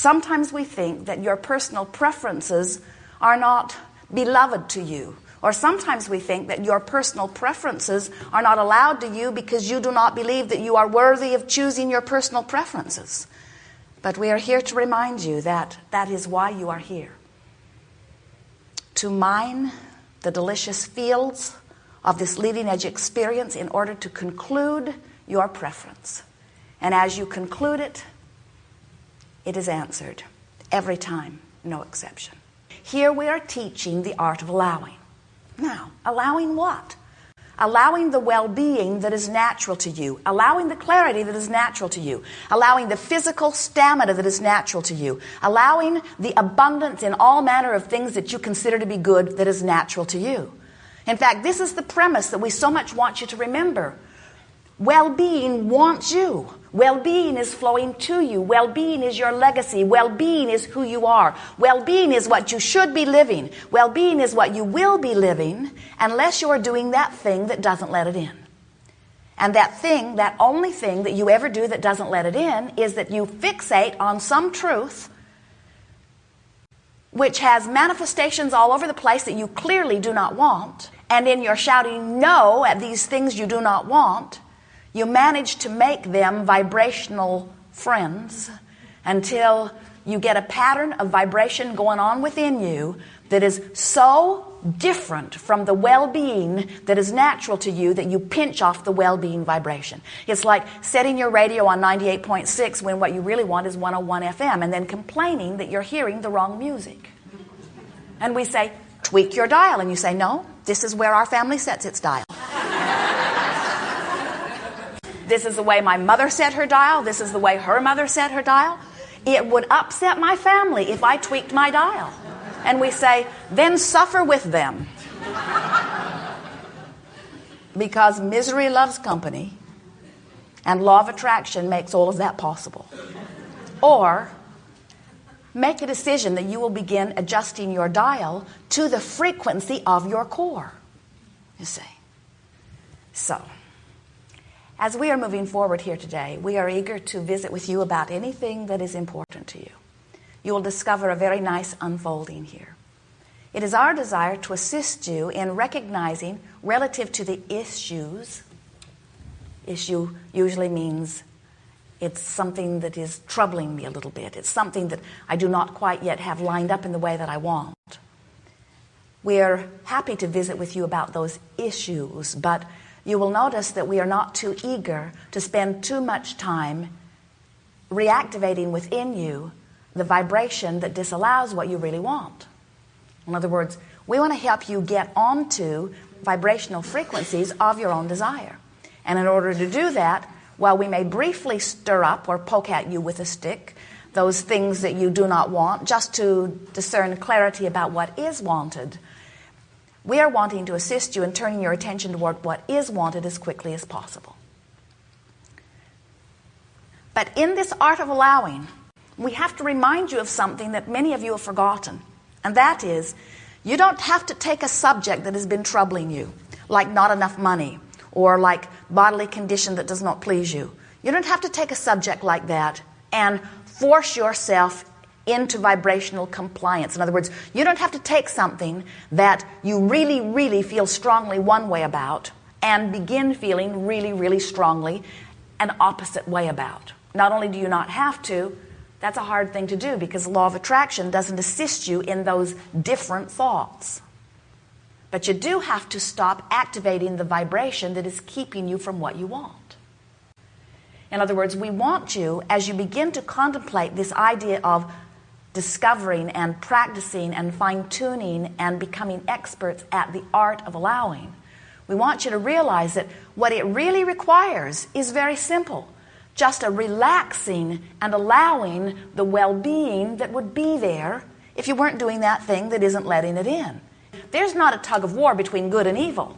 Sometimes we think that your personal preferences are not beloved to you. Or sometimes we think that your personal preferences are not allowed to you because you do not believe that you are worthy of choosing your personal preferences. But we are here to remind you that that is why you are here. To mine the delicious fields of this leading edge experience in order to conclude your preference. And as you conclude it, it is answered every time, no exception. Here we are teaching the art of allowing. Now, allowing what? Allowing the well-being that is natural to you. Allowing the clarity that is natural to you. Allowing the physical stamina that is natural to you. Allowing the abundance in all manner of things that you consider to be good that is natural to you. In fact, this is the premise that we so much want you to remember. Well-being wants you. Well-being is flowing to you. Well-being is your legacy. Well-being is who you are. Well-being is what you should be living. Well-being is what you will be living unless you are doing that thing that doesn't let it in. And that thing, that only thing that you ever do that doesn't let it in is that you fixate on some truth which has manifestations all over the place that you clearly do not want. And in your shouting no at these things you do not want, you manage to make them vibrational friends until you get a pattern of vibration going on within you that is so different from the well-being that is natural to you that you pinch off the well-being vibration. It's like setting your radio on 98.6 when what you really want is 101 FM and then complaining that you're hearing the wrong music. And we say, tweak your dial. And you say, no, this is where our family sets its dial. This is the way my mother set her dial. This is the way her mother set her dial. It would upset my family if I tweaked my dial. And we say, then suffer with them. Because misery loves company. And law of attraction makes all of that possible. Or make a decision that you will begin adjusting your dial to the frequency of your core. You see. So, as we are moving forward here today, we are eager to visit with you about anything that is important to you. You will discover a very nice unfolding here. It is our desire to assist you in recognizing relative to the issues. Issue usually means it's something that is troubling me a little bit. It's something that I do not quite yet have lined up in the way that I want. We're happy to visit with you about those issues, but you will notice that we are not too eager to spend too much time reactivating within you the vibration that disallows what you really want. In other words, we want to help you get onto vibrational frequencies of your own desire. And in order to do that, while we may briefly stir up or poke at you with a stick those things that you do not want, just to discern clarity about what is wanted, we are wanting to assist you in turning your attention toward what is wanted as quickly as possible. But in this art of allowing, we have to remind you of something that many of you have forgotten. And that is, you don't have to take a subject that has been troubling you, like not enough money, or like bodily condition that does not please you. You don't have to take a subject like that and force yourself into vibrational compliance. In other words, you don't have to take something that you really, really feel strongly one way about and begin feeling really, really strongly an opposite way about. Not only do you not have to, that's a hard thing to do because the law of attraction doesn't assist you in those different thoughts. But you do have to stop activating the vibration that is keeping you from what you want. In other words, we want you, as you begin to contemplate this idea of discovering and practicing and fine-tuning and becoming experts at the art of allowing, we want you to realize that what it really requires is very simple. Just a relaxing and allowing the well-being that would be there if you weren't doing that thing that isn't letting it in. There's not a tug of war between good and evil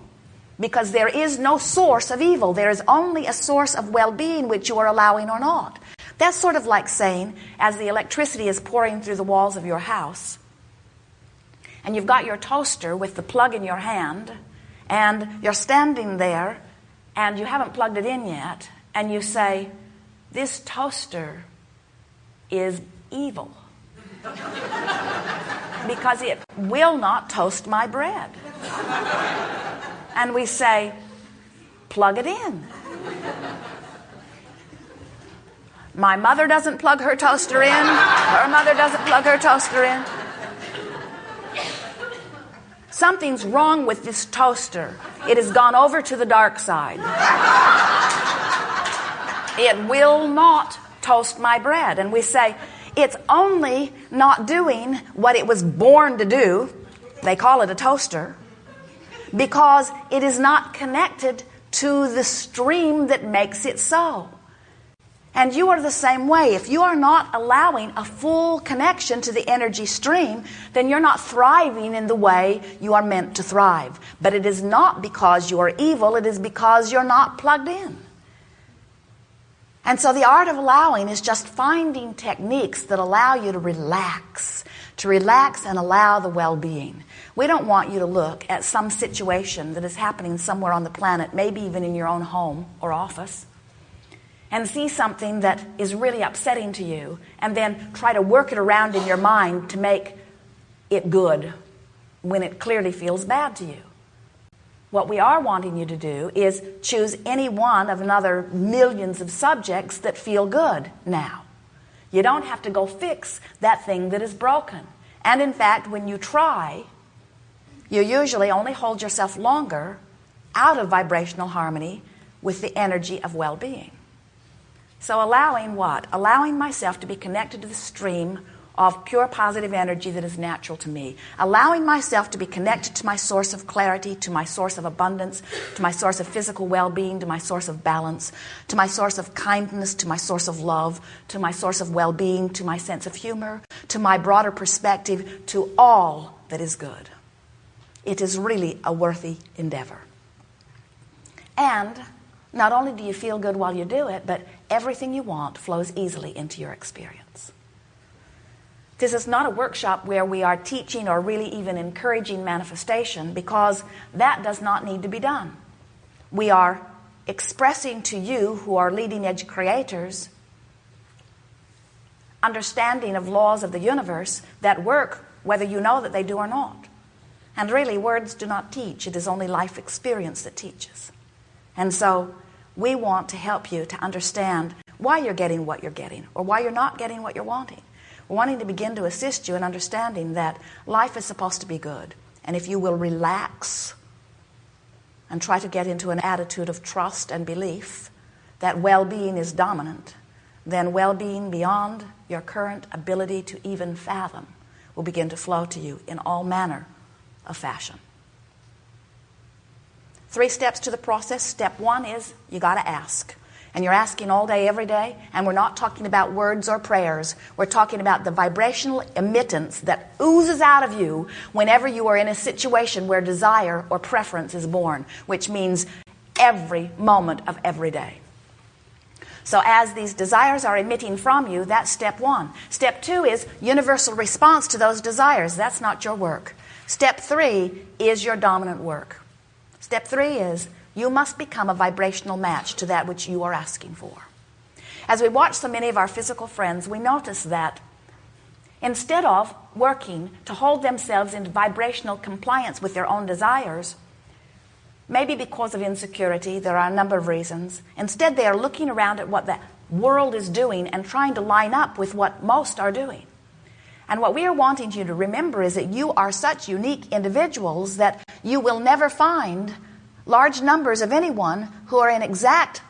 because there is no source of evil. There is only a source of well-being which you are allowing or not. That's sort of like saying, as the electricity is pouring through the walls of your house, and you've got your toaster with the plug in your hand, and you're standing there, and you haven't plugged it in yet, and you say, this toaster is evil because it will not toast my bread. And we say, plug it in. My mother doesn't plug her toaster in. Her mother doesn't plug her toaster in. Something's wrong with this toaster. It has gone over to the dark side. It will not toast my bread. And we say, it's only not doing what it was born to do. They call it a toaster. Because it is not connected to the stream that makes it so. And you are the same way. If you are not allowing a full connection to the energy stream, then you're not thriving in the way you are meant to thrive. But it is not because you are evil, it is because you're not plugged in. And so the art of allowing is just finding techniques that allow you to relax and allow the well-being. We don't want you to look at some situation that is happening somewhere on the planet, maybe even in your own home or office, and see something that is really upsetting to you, and then try to work it around in your mind to make it good when it clearly feels bad to you. What we are wanting you to do is choose any one of another millions of subjects that feel good now. You don't have to go fix that thing that is broken. And in fact, when you try, you usually only hold yourself longer out of vibrational harmony with the energy of well-being. So allowing what? Allowing myself to be connected to the stream of pure positive energy that is natural to me. Allowing myself to be connected to my source of clarity, to my source of abundance, to my source of physical well-being, to my source of balance, to my source of kindness, to my source of love, to my source of well-being, to my sense of humor, to my broader perspective, to all that is good. It is really a worthy endeavor. And not only do you feel good while you do it, but everything you want flows easily into your experience. This is not a workshop where we are teaching or really even encouraging manifestation, because that does not need to be done. We are expressing to you who are leading edge creators understanding of laws of the universe that work whether you know that they do or not. And really, words do not teach. It is only life experience that teaches. And so we want to help you to understand why you're getting what you're getting, or why you're not getting what you're wanting. We're wanting to begin to assist you in understanding that life is supposed to be good. And if you will relax and try to get into an attitude of trust and belief that well-being is dominant, then well-being beyond your current ability to even fathom will begin to flow to you in all manner of fashion. 3 steps to the process. Step 1 is you got to ask. And you're asking all day, every day. And we're not talking about words or prayers. We're talking about the vibrational emittance that oozes out of you whenever you are in a situation where desire or preference is born, which means every moment of every day. So as these desires are emitting from you, that's step 1. Step 2 is universal response to those desires. That's not your work. Step 3 is your dominant work. Step 3 is you must become a vibrational match to that which you are asking for. As we watch so many of our physical friends, we notice that instead of working to hold themselves in vibrational compliance with their own desires, maybe because of insecurity, there are a number of reasons, instead they are looking around at what the world is doing and trying to line up with what most are doing. And what we are wanting you to remember is that you are such unique individuals that you will never find large numbers of anyone who are in exact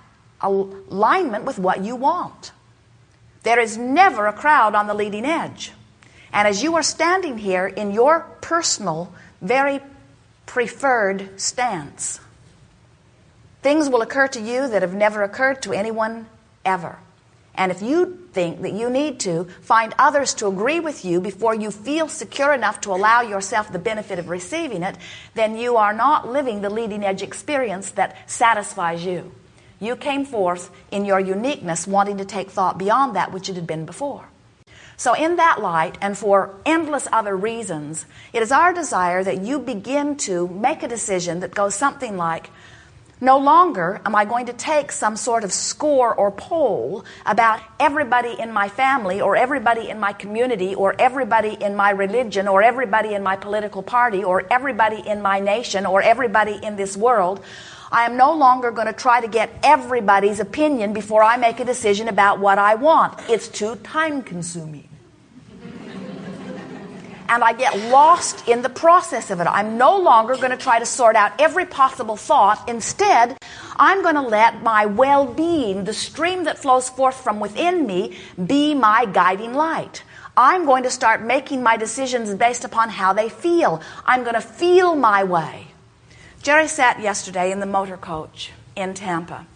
alignment with what you want. There is never a crowd on the leading edge. And as you are standing here in your personal, very preferred stance, things will occur to you that have never occurred to anyone ever. And if you think that you need to find others to agree with you before you feel secure enough to allow yourself the benefit of receiving it, then you are not living the leading edge experience that satisfies you. You came forth in your uniqueness, wanting to take thought beyond that which it had been before. So in that light, and for endless other reasons, it is our desire that you begin to make a decision that goes something like, No longer am I going to take some sort of score or poll about everybody in my family or everybody in my community or everybody in my religion or everybody in my political party or everybody in my nation or everybody in this world. I am no longer going to try to get everybody's opinion before I make a decision about what I want. It's too time-consuming. And I get lost in the process of it. I'm no longer going to try to sort out every possible thought. Instead, I'm going to let my well-being, the stream that flows forth from within me, be my guiding light. I'm going to start making my decisions based upon how they feel. I'm going to feel my way. Jerry sat yesterday in the motor coach in Tampa,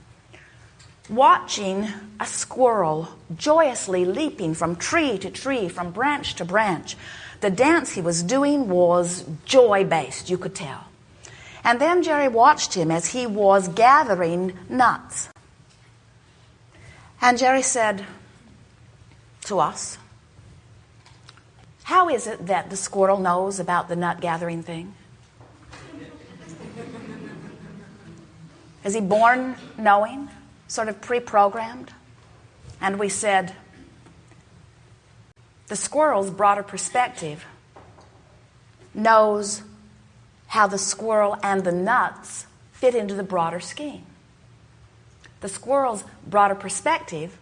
watching a squirrel joyously leaping from tree to tree, from branch to branch. The dance he was doing was joy-based, you could tell. And then Jerry watched him as he was gathering nuts. And Jerry said to us, how is it that the squirrel knows about the nut gathering thing? Is he born knowing, sort of pre-programmed? And we said, the squirrel's broader perspective knows how the squirrel and the nuts fit into the broader scheme. The squirrel's broader perspective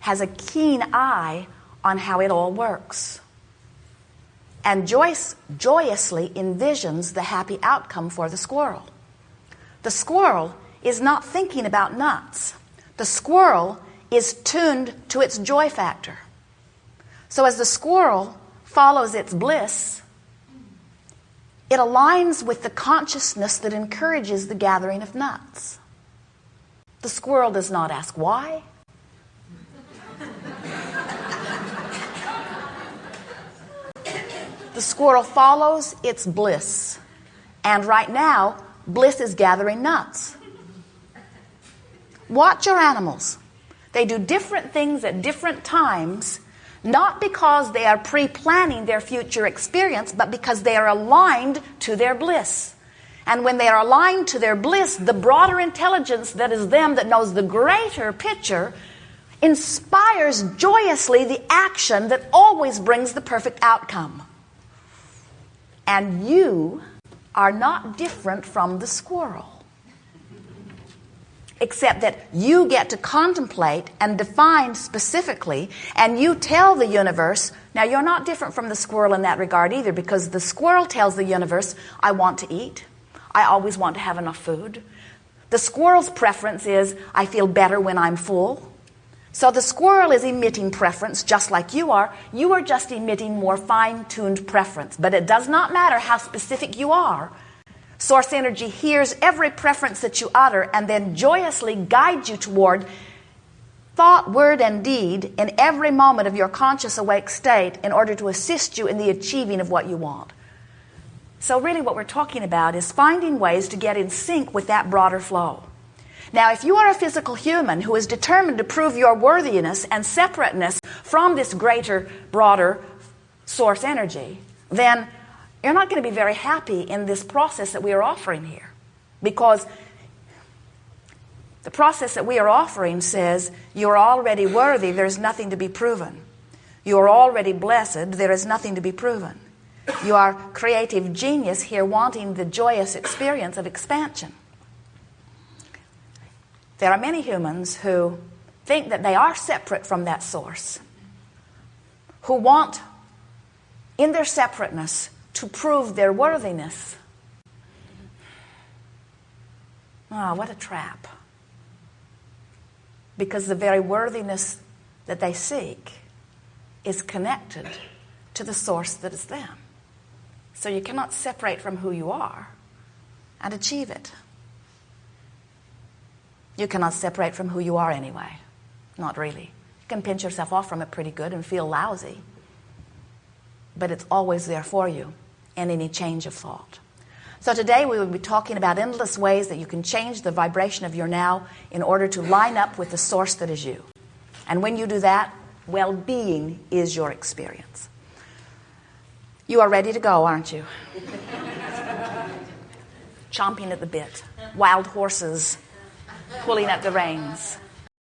has a keen eye on how it all works and joyously envisions the happy outcome for the squirrel. The squirrel is not thinking about nuts. The squirrel is tuned to its joy factor. So as the squirrel follows its bliss, it aligns with the consciousness that encourages the gathering of nuts. The squirrel does not ask why. The squirrel follows its bliss. And right now, bliss is gathering nuts. Watch your animals. They do different things at different times, not because they are pre-planning their future experience, but because they are aligned to their bliss. And when they are aligned to their bliss, the broader intelligence that is them, that knows the greater picture, inspires joyously the action that always brings the perfect outcome. And you are not different from the squirrel, except that you get to contemplate and define specifically, and you tell the universe. Now, you're not different from the squirrel in that regard either, because the squirrel tells the universe, I want to eat. I always want to have enough food. The squirrel's preference is, I feel better when I'm full. So the squirrel is emitting preference just like you are. You are just emitting more fine-tuned preference. But it does not matter how specific you are. Source energy hears every preference that you utter and then joyously guides you toward thought, word, and deed in every moment of your conscious awake state in order to assist you in the achieving of what you want. So really what we're talking about is finding ways to get in sync with that broader flow. Now, if you are a physical human who is determined to prove your worthiness and separateness from this greater, broader source energy, then you're not going to be very happy in this process that we are offering here. Because the process that we are offering says, you're already worthy, there's nothing to be proven. You are already blessed, there is nothing to be proven. You are creative genius here wanting the joyous experience of expansion. There are many humans who think that they are separate from that source, who want, in their separateness, to prove their worthiness. Ah, what a trap. Because the very worthiness that they seek is connected to the source that is them. So you cannot separate from who you are and achieve it. You cannot separate from who you are anyway. Not really. You can pinch yourself off from it pretty good and feel lousy. But it's always there for you in any change of thought. So today we will be talking about endless ways that you can change the vibration of your now in order to line up with the source that is you. And when you do that, well-being is your experience. You are ready to go, aren't you? Chomping at the bit. Wild horses pulling at the reins.